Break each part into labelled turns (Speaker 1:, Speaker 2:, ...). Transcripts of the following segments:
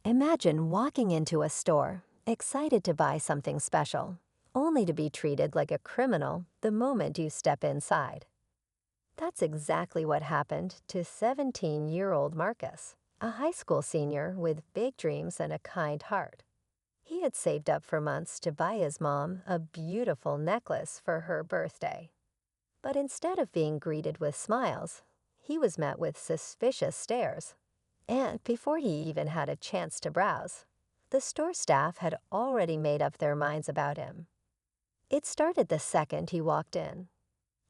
Speaker 1: Imagine walking into a store, excited to buy something special, only to be treated like a criminal the moment you step inside. That's exactly what happened to 17-year-old Marcus, a high school senior with big dreams and a kind heart. He had saved up for months to buy his mom a beautiful necklace for her birthday. But instead of being greeted with smiles, he was met with suspicious stares. And before he even had a chance to browse, the store staff had already made up their minds about him. It started the second he walked in.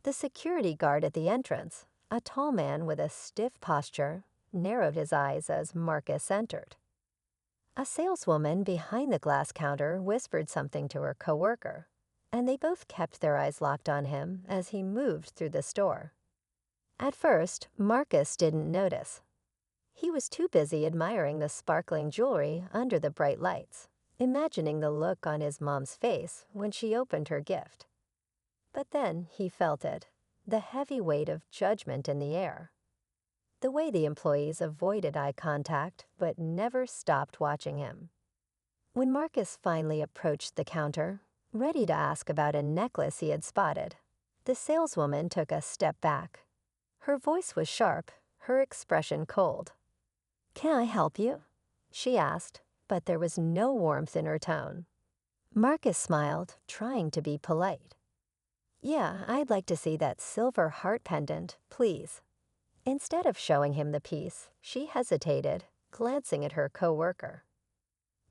Speaker 1: The security guard at the entrance, a tall man with a stiff posture, narrowed his eyes as Marcus entered. A saleswoman behind the glass counter whispered something to her coworker, and they both kept their eyes locked on him as he moved through the store. At first, Marcus didn't notice. He was too busy admiring the sparkling jewelry under the bright lights, imagining the look on his mom's face when she opened her gift. But then he felt it, the heavy weight of judgment in the air. The way the employees avoided eye contact but never stopped watching him. When Marcus finally approached the counter, ready to ask about a necklace he had spotted, the saleswoman took a step back. Her voice was sharp, her expression cold. "Can I help you?" she asked, but there was no warmth in her tone. Marcus smiled, trying to be polite. "Yeah, I'd like to see that silver heart pendant, please." Instead of showing him the piece, she hesitated, glancing at her coworker.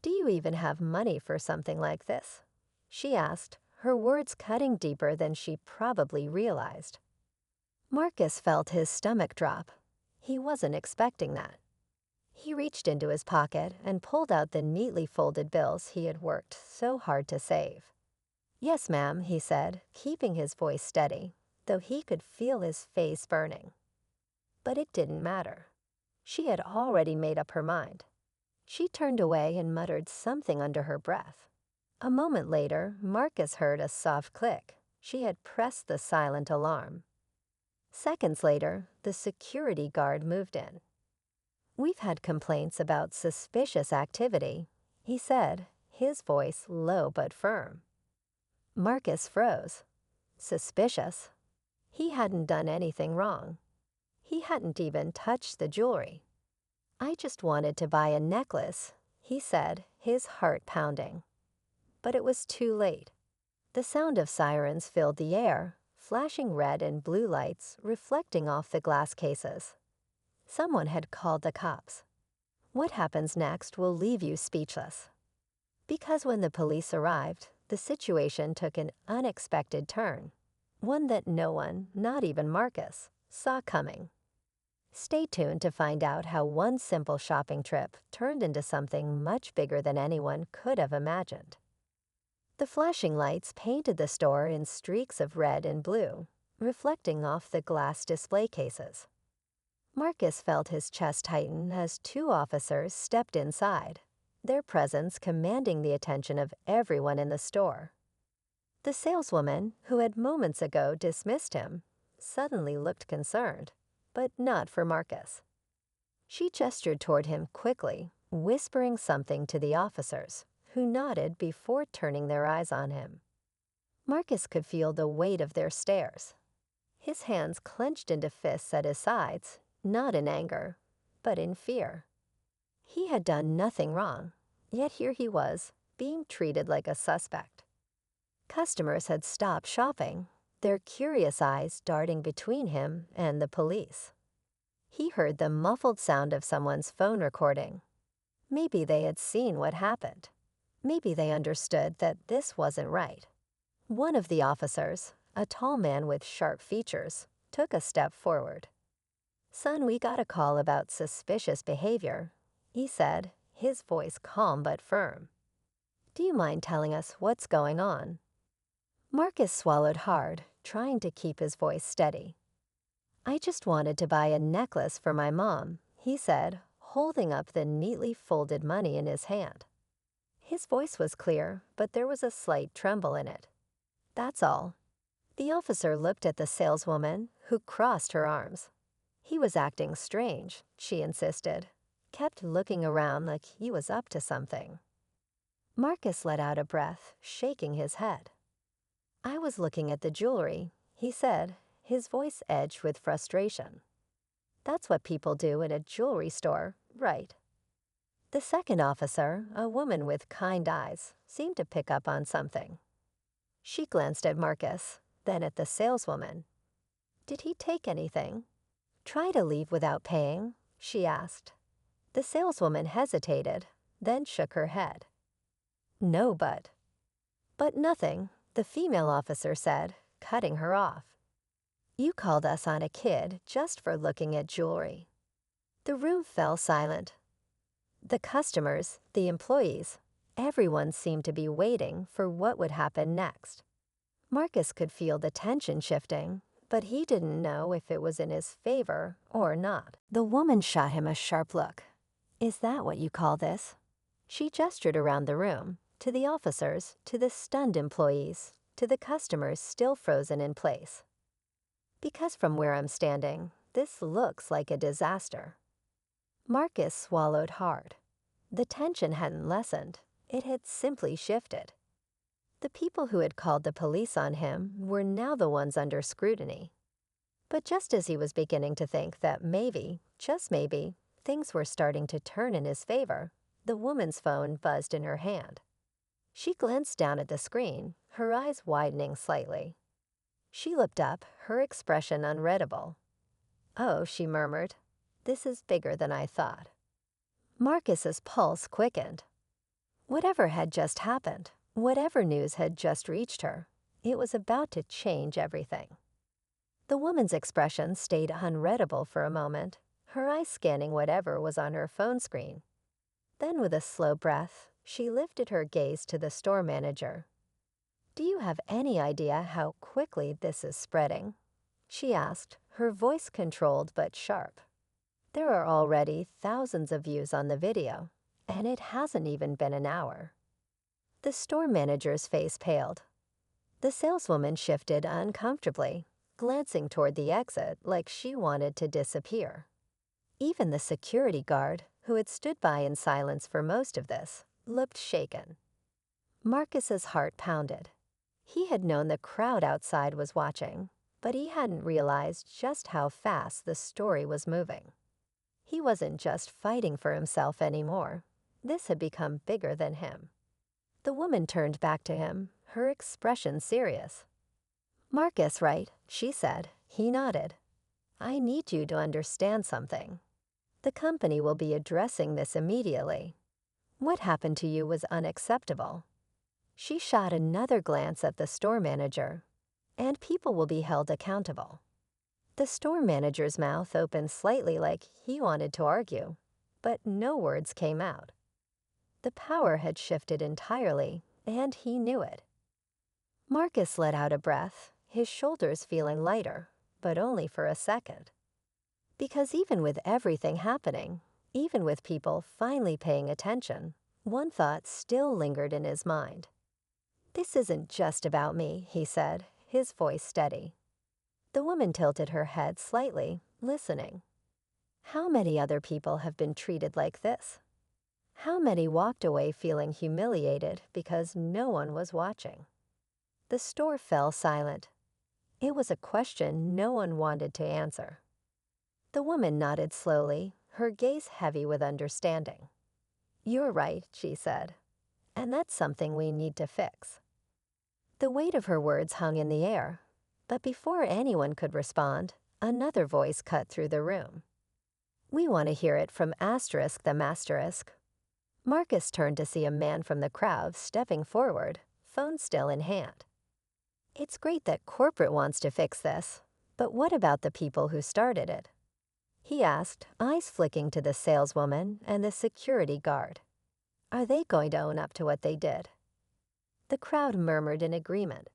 Speaker 1: "Do you even have money for something like this?" she asked, her words cutting deeper than she probably realized. Marcus felt his stomach drop. He wasn't expecting that. He reached into his pocket and pulled out the neatly folded bills he had worked so hard to save. "Yes, ma'am," he said, keeping his voice steady, though he could feel his face burning. But it didn't matter. She had already made up her mind. She turned away and muttered something under her breath. A moment later, Marcus heard a soft click. She had pressed the silent alarm. Seconds later, the security guard moved in. "We've had complaints about suspicious activity," he said, his voice low but firm. Marcus froze. Suspicious? He hadn't done anything wrong. He hadn't even touched the jewelry. "I just wanted to buy a necklace," he said, his heart pounding. But it was too late. The sound of sirens filled the air, flashing red and blue lights reflecting off the glass cases. Someone had called the cops. What happens next will leave you speechless. Because when the police arrived, the situation took an unexpected turn, one that no one, not even Marcus, saw coming. Stay tuned to find out how one simple shopping trip turned into something much bigger than anyone could have imagined. The flashing lights painted the store in streaks of red and blue, reflecting off the glass display cases. Marcus felt his chest tighten as two officers stepped inside, their presence commanding the attention of everyone in the store. The saleswoman, who had moments ago dismissed him, suddenly looked concerned, but not for Marcus. She gestured toward him quickly, whispering something to the officers, who nodded before turning their eyes on him. Marcus could feel the weight of their stares. His hands clenched into fists at his sides, not in anger, but in fear. He had done nothing wrong, yet here he was, being treated like a suspect. Customers had stopped shopping, their curious eyes darting between him and the police. He heard the muffled sound of someone's phone recording. Maybe they had seen what happened. Maybe they understood that this wasn't right. One of the officers, a tall man with sharp features, took a step forward. "Son, we got a call about suspicious behavior," he said, his voice calm but firm. "Do you mind telling us what's going on?" Marcus swallowed hard, trying to keep his voice steady. "I just wanted to buy a necklace for my mom," he said, holding up the neatly folded money in his hand. His voice was clear, but there was a slight tremble in it. "That's all." The officer looked at the saleswoman, who crossed her arms. He was acting strange, she insisted. kept looking around like he was up to something. Marcus let out a breath, shaking his head. "I was looking at the jewelry," he said, his voice edged with frustration. "That's what people do in a jewelry store, right?" The second officer, a woman with kind eyes, seemed to pick up on something. She glanced at Marcus, then at the saleswoman. "Did he take anything?" "Try to leave without paying?" she asked. The saleswoman hesitated, then shook her head. "No, but nothing," the female officer said, cutting her off. "You called us on a kid just for looking at jewelry." The room fell silent. The customers, the employees, everyone seemed to be waiting for what would happen next. Marcus could feel the tension shifting, but he didn't know if it was in his favor or not. The woman shot him a sharp look. "Is that what you call this?" She gestured around the room, to the officers, to the stunned employees, to the customers still frozen in place. "Because from where I'm standing, this looks like a disaster." Marcus swallowed hard. The tension hadn't lessened, it had simply shifted. The people who had called the police on him were now the ones under scrutiny. But just as he was beginning to think that maybe, just maybe, things were starting to turn in his favor, the woman's phone buzzed in her hand. She glanced down at the screen, her eyes widening slightly. She looked up, her expression unreadable. "Oh," she murmured, "this is bigger than I thought." Marcus's pulse quickened. Whatever had just happened, whatever news had just reached her, it was about to change everything. The woman's expression stayed unreadable for a moment, her eyes scanning whatever was on her phone screen. Then with a slow breath, she lifted her gaze to the store manager. "Do you have any idea how quickly this is spreading?" she asked, her voice controlled but sharp. "There are already thousands of views on the video, and it hasn't even been an hour." The store manager's face paled. The saleswoman shifted uncomfortably, glancing toward the exit like she wanted to disappear. Even the security guard, who had stood by in silence for most of this, looked shaken. Marcus's heart pounded. He had known the crowd outside was watching, but he hadn't realized just how fast the story was moving. He wasn't just fighting for himself anymore. This had become bigger than him. The woman turned back to him, her expression serious. "Marcus, right?" she said. He nodded. "I need you to understand something. The company will be addressing this immediately. What happened to you was unacceptable." She shot another glance at the store manager. "And people will be held accountable." The store manager's mouth opened slightly like he wanted to argue, but no words came out. The power had shifted entirely, and he knew it. Marcus let out a breath, his shoulders feeling lighter, but only for a second. Because even with everything happening, even with people finally paying attention, one thought still lingered in his mind. "This isn't just about me," he said, his voice steady. The woman tilted her head slightly, listening. "How many other people have been treated like this? How many walked away feeling humiliated because no one was watching?" The store fell silent. It was a question no one wanted to answer. The woman nodded slowly, her gaze heavy with understanding. "You're right," she said, "and that's something we need to fix." The weight of her words hung in the air, but before anyone could respond, another voice cut through the room. "We want to hear it from Asterisk the Masterisk." Marcus turned to see a man from the crowd stepping forward, phone still in hand. "It's great that corporate wants to fix this, but what about the people who started it?" he asked, eyes flicking to the saleswoman and the security guard. "Are they going to own up to what they did?" The crowd murmured in agreement.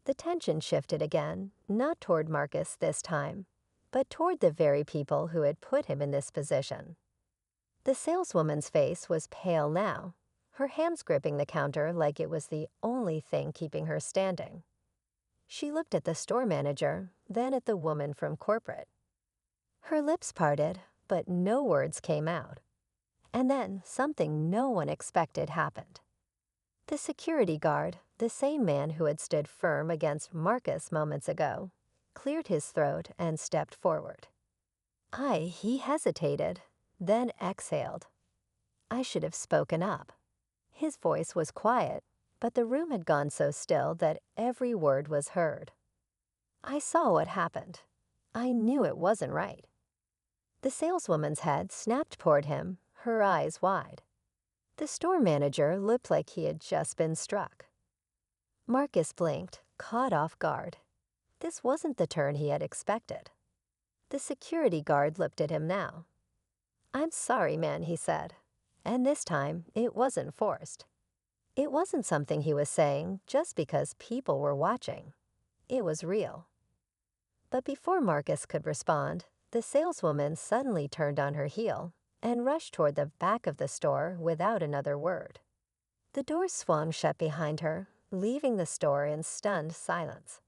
Speaker 1: The tension shifted again, not toward Marcus this time, but toward the very people who had put him in this position. The saleswoman's face was pale now, her hands gripping the counter like it was the only thing keeping her standing. She looked at the store manager, then at the woman from corporate. Her lips parted, but no words came out. And then something no one expected happened. The security guard, the same man who had stood firm against Marcus moments ago, cleared his throat and stepped forward. He hesitated, then exhaled. I should have spoken up. His voice was quiet, but the room had gone so still that every word was heard. I saw what happened. I knew it wasn't right. The saleswoman's head snapped toward him, her eyes wide. The store manager looked like he had just been struck. Marcus blinked, caught off guard. This wasn't the turn he had expected. The security guard looked at him now. "I'm sorry, man," he said. And this time, it wasn't forced. It wasn't something he was saying just because people were watching. It was real. But before Marcus could respond, the saleswoman suddenly turned on her heel and rushed toward the back of the store without another word. The door swung shut behind her, leaving the store in stunned silence.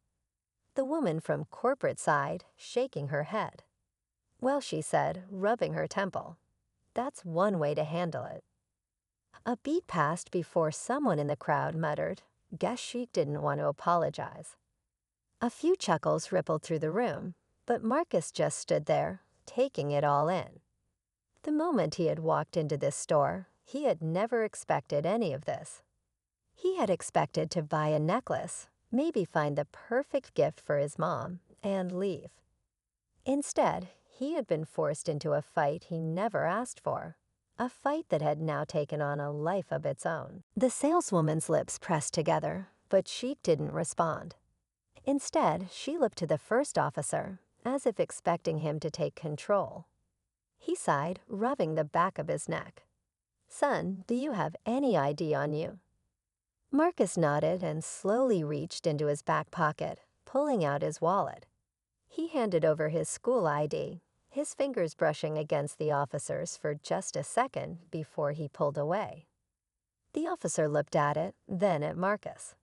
Speaker 1: The woman from corporate side shaking her head. "Well," she said, rubbing her temple, "that's one way to handle it." A beat passed before someone in the crowd muttered, "Guess she didn't want to apologize." A few chuckles rippled through the room, but Marcus just stood there, taking it all in. The moment he had walked into this store, he had never expected any of this. He had expected to buy a necklace, maybe find the perfect gift for his mom, and leave. Instead, he had been forced into a fight he never asked for, a fight that had now taken on a life of its own. The saleswoman's lips pressed together, but she didn't respond. Instead, she looked to the first officer, as if expecting him to take control. He sighed, rubbing the back of his neck. "Son, do you have any ID on you?" Marcus nodded and slowly reached into his back pocket, pulling out his wallet. He handed over his school ID, his fingers brushing against the officer's for just a second before he pulled away. The officer looked at it, then at Marcus.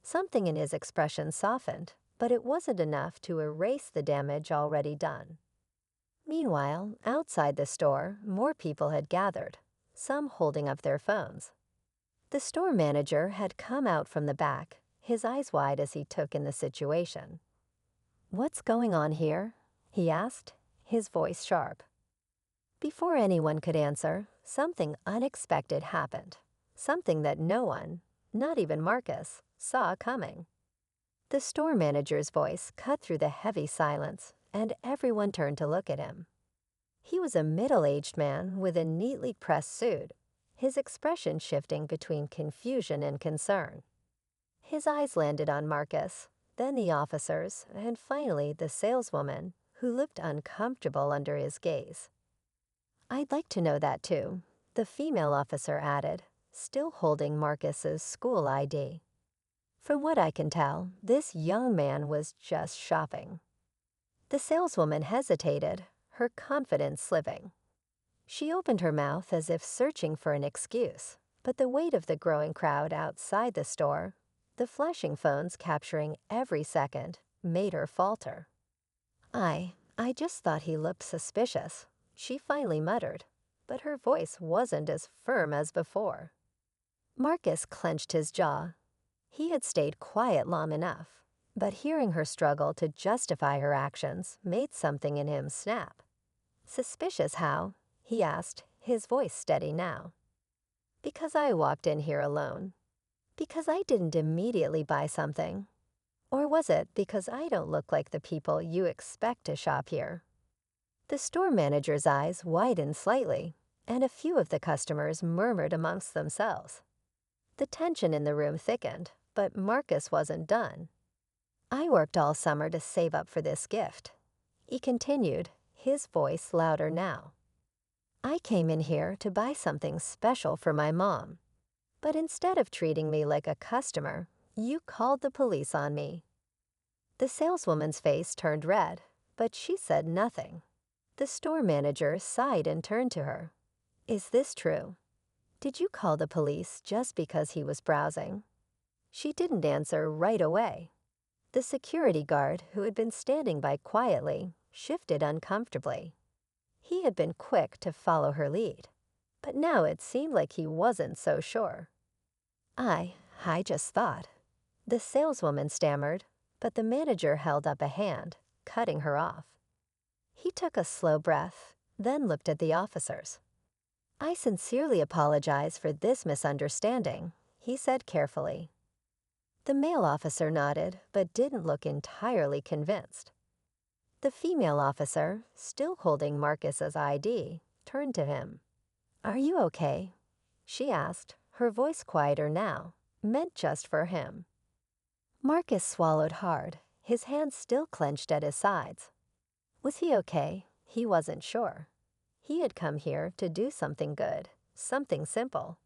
Speaker 1: Something in his expression softened, but it wasn't enough to erase the damage already done. Meanwhile, outside the store, more people had gathered, some holding up their phones. The store manager had come out from the back, his eyes wide as he took in the situation. "What's going on here?" he asked, his voice sharp. Before anyone could answer, something unexpected happened, something that no one, not even Marcus, saw coming. The store manager's voice cut through the heavy silence, and everyone turned to look at him. He was a middle-aged man with a neatly pressed suit, his expression shifting between confusion and concern. His eyes landed on Marcus, then the officers, and finally the saleswoman, who looked uncomfortable under his gaze. "I'd like to know that too," the female officer added, still holding Marcus's school ID. From what I can tell, this young man was just shopping. The saleswoman hesitated, her confidence slipping. She opened her mouth as if searching for an excuse, but the weight of the growing crowd outside the store, the flashing phones capturing every second, made her falter. I just thought he looked suspicious," she finally muttered, but her voice wasn't as firm as before. Marcus clenched his jaw. He had stayed quiet long enough, but hearing her struggle to justify her actions made something in him snap. "Suspicious how?" he asked, his voice steady now. "Because I walked in here alone. Because I didn't immediately buy something. Or was it because I don't look like the people you expect to shop here?" The store manager's eyes widened slightly, and a few of the customers murmured amongst themselves. The tension in the room thickened, but Marcus wasn't done. "I worked all summer to save up for this gift," he continued, his voice louder now. "I came in here to buy something special for my mom. But instead of treating me like a customer, you called the police on me." The saleswoman's face turned red, but she said nothing. The store manager sighed and turned to her. "Is this true? Did you call the police just because he was browsing?" She didn't answer right away. The security guard, who had been standing by quietly, shifted uncomfortably. He had been quick to follow her lead. But now it seemed like he wasn't so sure. I just thought. The saleswoman stammered, but the manager held up a hand, cutting her off. He took a slow breath, then looked at the officers. "I sincerely apologize for this misunderstanding," he said carefully. The male officer nodded, but didn't look entirely convinced. The female officer, still holding Marcus's ID, turned to him. "Are you okay?" she asked, her voice quieter now, meant just for him. Marcus swallowed hard, his hands still clenched at his sides. Was he okay? He wasn't sure. He had come here to do something good, something simple.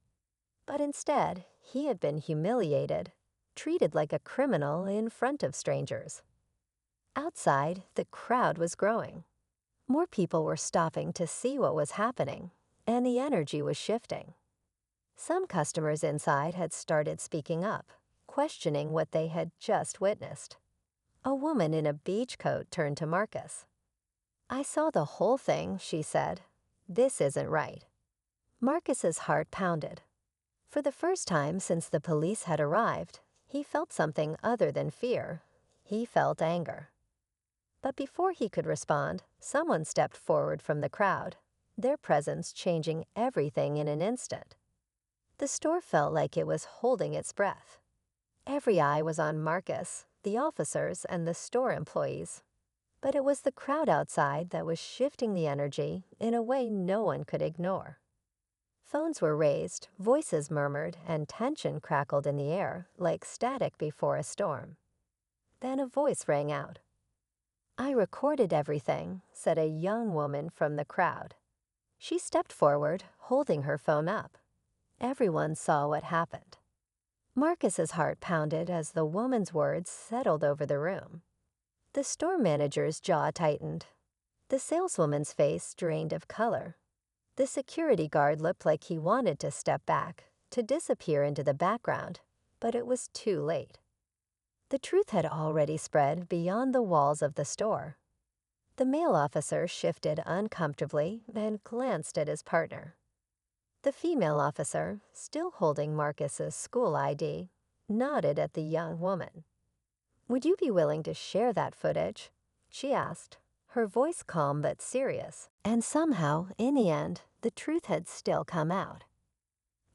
Speaker 1: But instead, he had been humiliated, treated like a criminal in front of strangers. Outside, the crowd was growing. More people were stopping to see what was happening, and the energy was shifting. Some customers inside had started speaking up, questioning what they had just witnessed. A woman in a beach coat turned to Marcus. "I saw the whole thing," she said. "This isn't right." Marcus's heart pounded. For the first time since the police had arrived, he felt something other than fear. He felt anger. But before he could respond, someone stepped forward from the crowd, their presence changing everything in an instant. The store felt like it was holding its breath. Every eye was on Marcus, the officers, and the store employees. But it was the crowd outside that was shifting the energy in a way no one could ignore. Phones were raised, voices murmured, and tension crackled in the air like static before a storm. Then a voice rang out. "I recorded everything," said a young woman from the crowd. She stepped forward, holding her phone up. Everyone saw what happened. Marcus's heart pounded as the woman's words settled over the room. The store manager's jaw tightened. The saleswoman's face drained of color. The security guard looked like he wanted to step back, to disappear into the background, but it was too late. The truth had already spread beyond the walls of the store. The male officer shifted uncomfortably and glanced at his partner. The female officer, still holding Marcus's school ID, nodded at the young woman. "Would you be willing to share that footage?" she asked, her voice calm but serious, and somehow, in the end, the truth had still come out.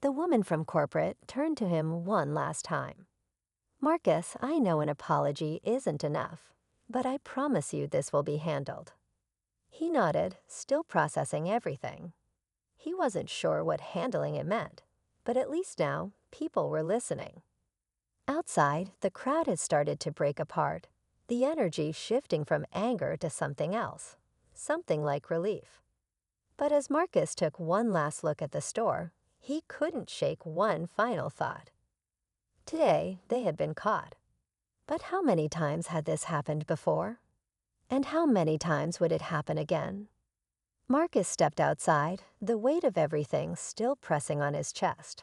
Speaker 1: The woman from corporate turned to him one last time. "Marcus, I know an apology isn't enough, but I promise you this will be handled." He nodded, still processing everything. He wasn't sure what handling it meant, but at least now, people were listening. Outside, the crowd had started to break apart, the energy shifting from anger to something else, something like relief. But as Marcus took one last look at the store, he couldn't shake one final thought. Today, they had been caught. But how many times had this happened before? And how many times would it happen again? Marcus stepped outside, the weight of everything still pressing on his chest.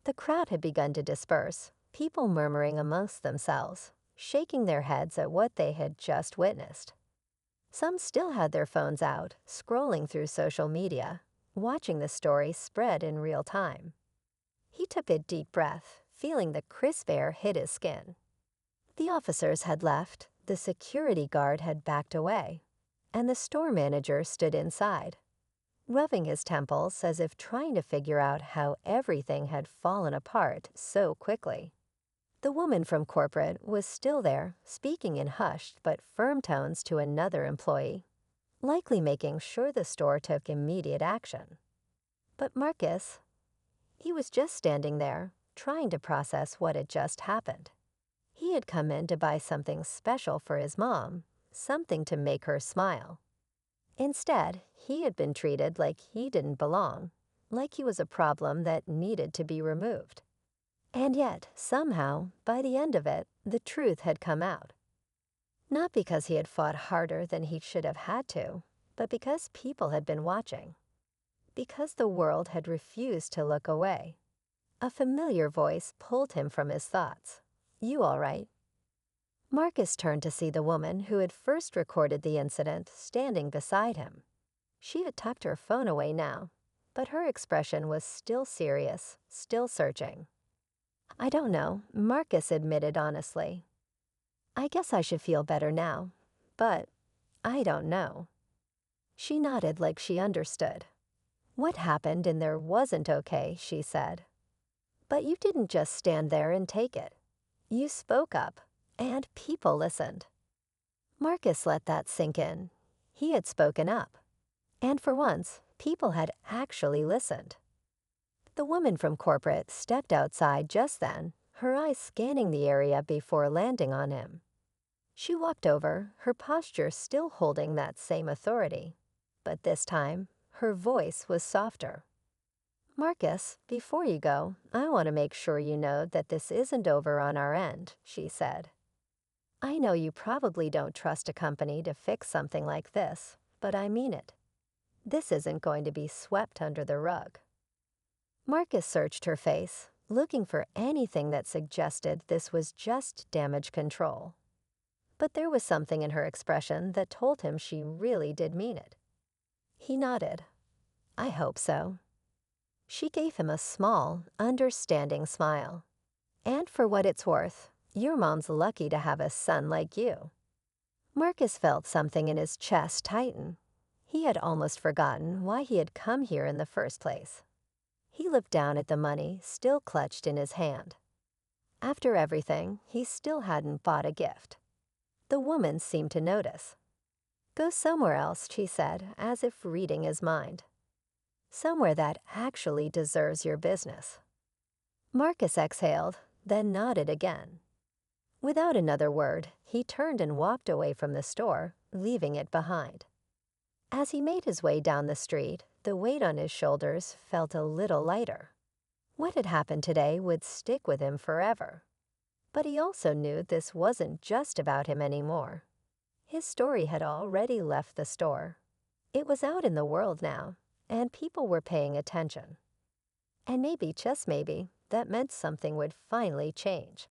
Speaker 1: The crowd had begun to disperse, people murmuring amongst themselves, shaking their heads at what they had just witnessed. Some still had their phones out, scrolling through social media, watching the story spread in real time. He took a deep breath, feeling the crisp air hit his skin. The officers had left, the security guard had backed away, and the store manager stood inside, rubbing his temples as if trying to figure out how everything had fallen apart so quickly. The woman from corporate was still there, speaking in hushed but firm tones to another employee, likely making sure the store took immediate action. But Marcus, he was just standing there, trying to process what had just happened. He had come in to buy something special for his mom, something to make her smile. Instead, he had been treated like he didn't belong, like he was a problem that needed to be removed. And yet, somehow, by the end of it, the truth had come out. Not because he had fought harder than he should have had to, but because people had been watching. Because the world had refused to look away. A familiar voice pulled him from his thoughts. "You all right?" Marcus turned to see the woman who had first recorded the incident standing beside him. She had tucked her phone away now, but her expression was still serious, still searching. "I don't know," Marcus admitted honestly. "I guess I should feel better now, but I don't know." She nodded like she understood. "What happened in there wasn't okay," she said. "But you didn't just stand there and take it. You spoke up, and people listened." Marcus let that sink in. He had spoken up. And for once, people had actually listened. The woman from corporate stepped outside just then, her eyes scanning the area before landing on him. She walked over, her posture still holding that same authority. But this time, her voice was softer. "Marcus, before you go, I want to make sure you know that this isn't over on our end," she said. "I know you probably don't trust a company to fix something like this, but I mean it. This isn't going to be swept under the rug." Marcus searched her face, looking for anything that suggested this was just damage control. But there was something in her expression that told him she really did mean it. He nodded. "I hope so." She gave him a small, understanding smile. "And for what it's worth, your mom's lucky to have a son like you." Marcus felt something in his chest tighten. He had almost forgotten why he had come here in the first place. He looked down at the money still clutched in his hand. After everything, he still hadn't bought a gift. The woman seemed to notice. "Go somewhere else," she said, as if reading his mind. "Somewhere that actually deserves your business." Marcus exhaled, then nodded again. Without another word, he turned and walked away from the store, leaving it behind. As he made his way down the street, the weight on his shoulders felt a little lighter. What had happened today would stick with him forever. But he also knew this wasn't just about him anymore. His story had already left the store. It was out in the world now, and people were paying attention. And maybe, just maybe, that meant something would finally change.